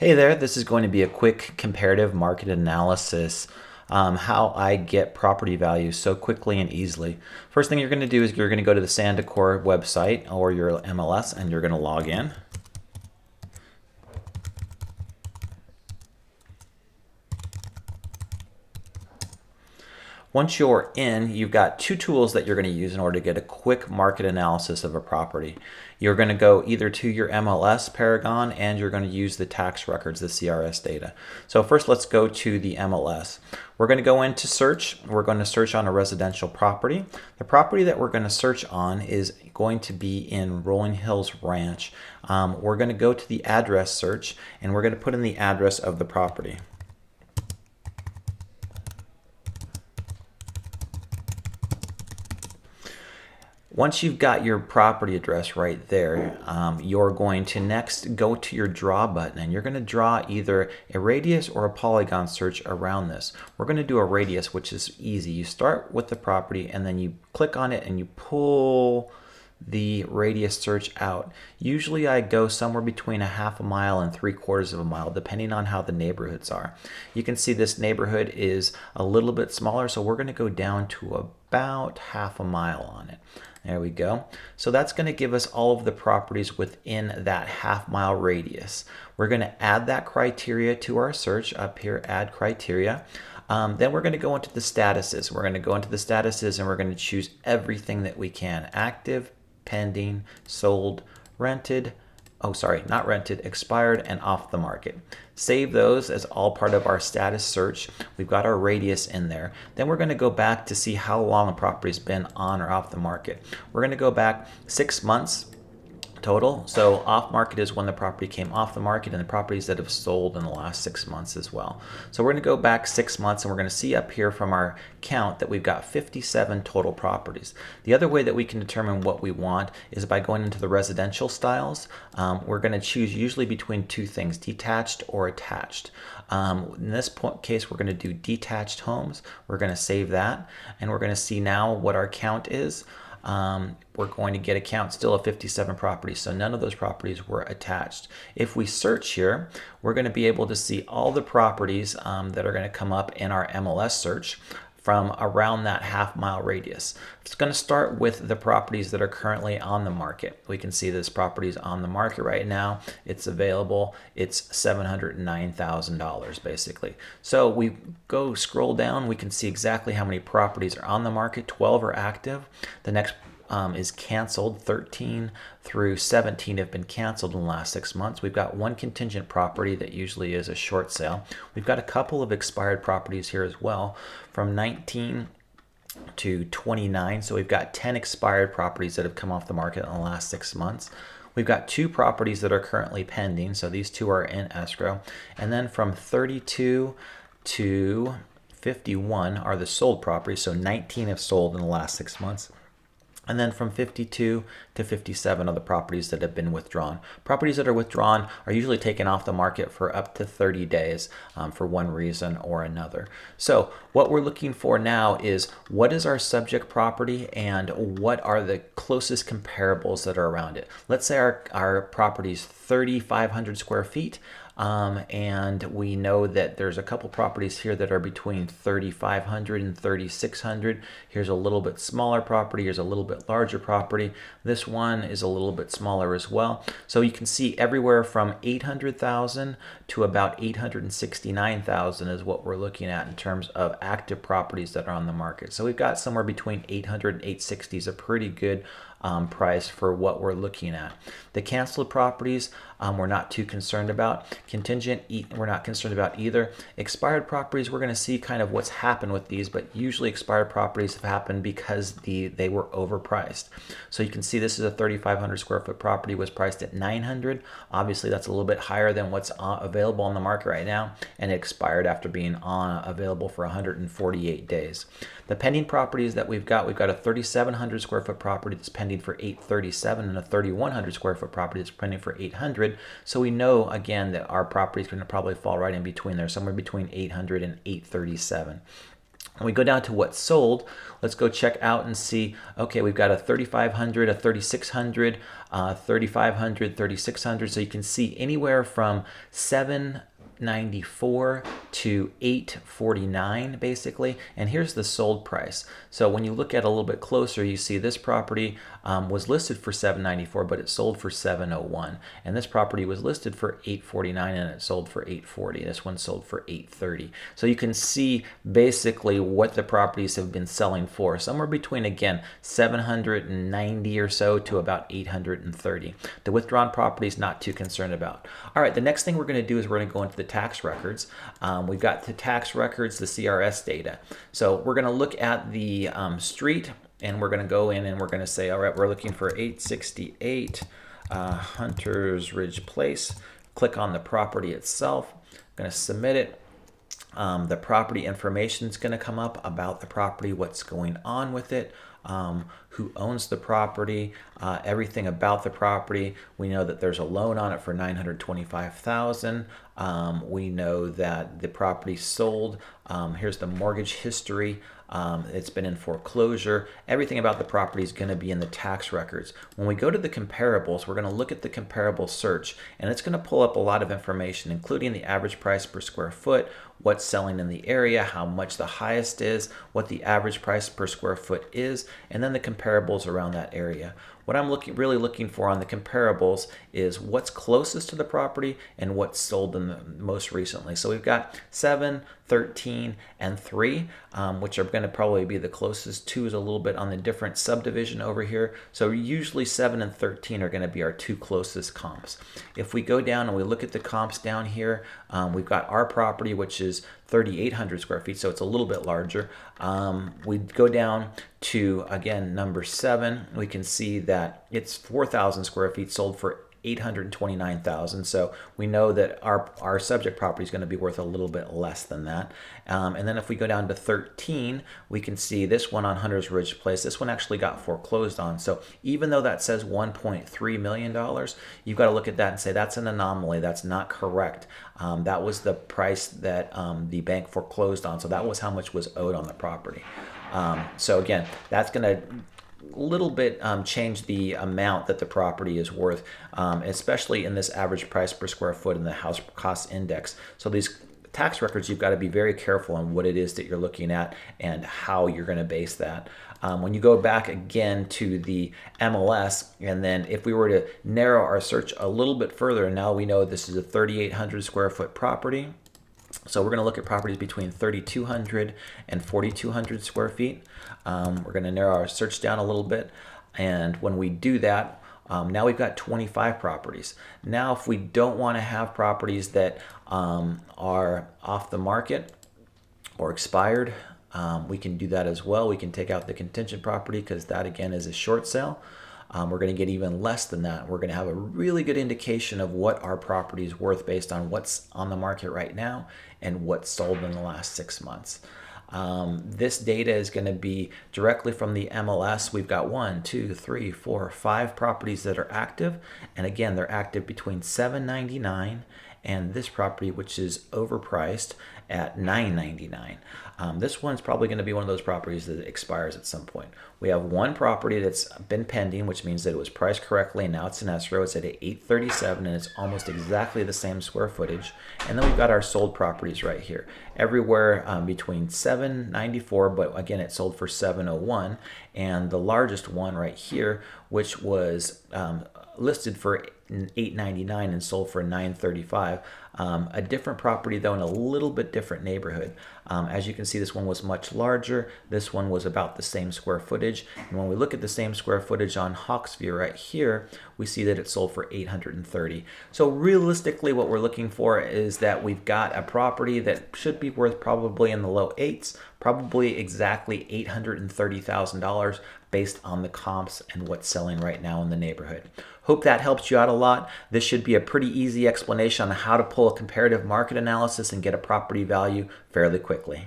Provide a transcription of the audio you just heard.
Hey there, this is going to be a quick comparative market analysis, how I get property values so quickly and easily. First thing you're going to do is you're going to go to the Sandecor website or your MLS and you're going to log in. Once you're in, you've got two tools that you're going to use in order to get a quick market analysis of a property. You're going to go either to your MLS Paragon and you're going to use the tax records, the CRS data. So first let's go to the MLS. We're going to go into search. We're going to search on a residential property. The property that we're going to search on is going to be in Rolling Hills Ranch. We're going to go to the address search and we're going to put in the address of the property. Once you've got your property address right there, you're going to next go to your draw button and you're going to draw either a radius or a polygon search around this. We're going to do a radius, which is easy. You start with the property and then you click on it and you pull the radius search out. Usually I go somewhere between a half a mile and 3/4 of a mile, depending on how the neighborhoods are. You can see this neighborhood is a little bit smaller, so we're going to go down to about half a mile on it. There we go. So that's going to give us all of the properties within that half-mile radius. We're going to add that criteria to our search up here, add criteria. Then we're going to go into the statuses. We're going to go into the statuses and we're going to choose everything that we can. Active, pending, sold, rented, not rented, expired, and off the market. Save those as all part of our status search. We've got our radius in there. Then we're going to go back to see how long a property's been on or off the market. We're going to go back 6 months total. So off market is when the property came off the market, and the properties that have sold in the last 6 months as well. So we're going to go back 6 months and we're going to see up here from our count that we've got 57 total properties. The other way that we can determine what we want is by going into the residential styles. We're going to choose usually between two things, detached or attached. In this case, we're going to do detached homes. We're going to save that and we're going to see now what our count is. We're going to get a count still of 57 properties, so none of those properties were attached. If we search here, we're going to be able to see all the properties that are going to come up in our MLS search from around that half-mile radius. It's going to start with the properties that are currently on the market. We can see this property is on the market right now. It's available. It's $709,000 basically. So we go scroll down, we can see exactly how many properties are on the market. 12 are active. The next is canceled. 13 through 17 have been canceled in the last 6 months. We've got one contingent property that usually is a short sale. We've got a couple of expired properties here as well, from 19 to 29. So we've got 10 expired properties that have come off the market in the last 6 months. We've got two properties that are currently pending, so these two are in escrow. And then from 32 to 51 are the sold properties, so 19 have sold in the last 6 months. And then from 52 to 57 are the properties that have been withdrawn. Properties that are withdrawn are usually taken off the market for up to 30 days for one reason or another. So what we're looking for now is what is our subject property and what are the closest comparables that are around it. Let's say our property is 3,500 square feet. And we know that there's a couple properties here that are between 3,500 and 3,600. Here's a little bit smaller property. Here's a little bit larger property. This one is a little bit smaller as well. So you can see everywhere from 800,000 to about 869,000 is what we're looking at in terms of active properties that are on the market. So we've got somewhere between 800 and 860 is a pretty good price for what we're looking at. The canceled properties we're not too concerned about. Contingent, we're not concerned about either. Expired properties, we're going to see kind of what's happened with these, but usually expired properties have happened because they were overpriced. So you can see this is a 3,500 square foot property, was priced at 900. Obviously that's a little bit higher than what's available on the market right now, and it expired after being available for 148 days. The pending properties that we've got a 3,700 square foot property that's pending for 837 and a 3,100 square foot property that's pending for 800. So we know again that our property is going to probably fall right in between there, somewhere between 800 and 837. When we go down to what's sold, let's go check out and see, okay, we've got a 3,500, a 3,600, 3,500, 3,600. So you can see anywhere from 794 to 849 basically. And here's the sold price. So when you look at it a little bit closer, you see this property was listed for 794, but it sold for 701. And this property was listed for 849 and it sold for 840. This one sold for 830. So you can see basically what the properties have been selling for, somewhere between, again, 790 or so to about 830. The withdrawn properties, not too concerned about. All right, the next thing we're going to do is we're going to go into the tax records. We've got the tax records, the CRS data. So we're going to look at the street, and we're going to go in and we're going to say, all right, we're looking for 868 Hunters Ridge Place. Click on the property itself. I'm going to submit it. The property information is going to come up about the property, what's going on with it, who owns the property, everything about the property. We know that there's a loan on it for $925,000. We know that the property sold. Here's the mortgage history. It's been in foreclosure. Everything about the property is going to be in the tax records. When we go to the comparables, we're going to look at the comparable search, and it's going to pull up a lot of information, including the average price per square foot, what's selling in the area, how much the highest is, what the average price per square foot is, and then the comparables around that area. What I'm really looking for on the comparables is what's closest to the property and what's sold in the most recently. So we've got 7, 13, and 3, which are going to probably be the closest. 2 is a little bit on the different subdivision over here. So usually 7 and 13 are going to be our 2 closest comps. If we go down and we look at the comps down here, we've got our property, which is 3,800 square feet, so it's a little bit larger. We go down to, again, number 7. We can see that it's 4,000 square feet, sold for 829,000. So we know that our subject property is going to be worth a little bit less than that. And then if we go down to 13, we can see this one on Hunters Ridge Place. This one actually got foreclosed on. So even though that says $1.3 million, you've got to look at that and say that's an anomaly. That's not correct. That was the price that the bank foreclosed on. So that was how much was owed on the property. So again, that's going to little bit change the amount that the property is worth, especially in this average price per square foot in the house cost index. So these tax records, you've got to be very careful on what it is that you're looking at and how you're going to base that. When you go back again to the MLS, and then if we were to narrow our search a little bit further, and now we know this is a 3,800 square foot property. So we're going to look at properties between 3,200 and 4,200 square feet. We're going to narrow our search down a little bit. And when we do that, now we've got 25 properties. Now, if we don't want to have properties that are off the market or expired, we can do that as well. We can take out the contingent property because that, again, is a short sale. We're going to get even less than that. We're going to have a really good indication of what our property is worth based on what's on the market right now and what's sold in the last 6 months. This data is going to be directly from the MLS. We've got 1, 2, 3, 4, 5 properties that are active. And again, they're active between $799 and this property, which is overpriced at $999. This one's probably going to be one of those properties that expires at some point. We have one property that's been pending, which means that it was priced correctly, and now it's in escrow. It's at $837, and it's almost exactly the same square footage. And then we've got our sold properties right here, everywhere between $794, but again, it sold for $701, and the largest one right here, which was listed for $899 and sold for $935. A different property though in a little bit different neighborhood. As you can see, this one was much larger. This one was about the same square footage. And when we look at the same square footage on Hawksview right here, we see that it sold for $830. So realistically, what we're looking for is that we've got a property that should be worth probably in the low 8s, probably exactly $830,000 based on the comps and what's selling right now in the neighborhood. Hope that helps you out a lot. This should be a pretty easy explanation on how to pull a comparative market analysis and get a property value fairly quickly.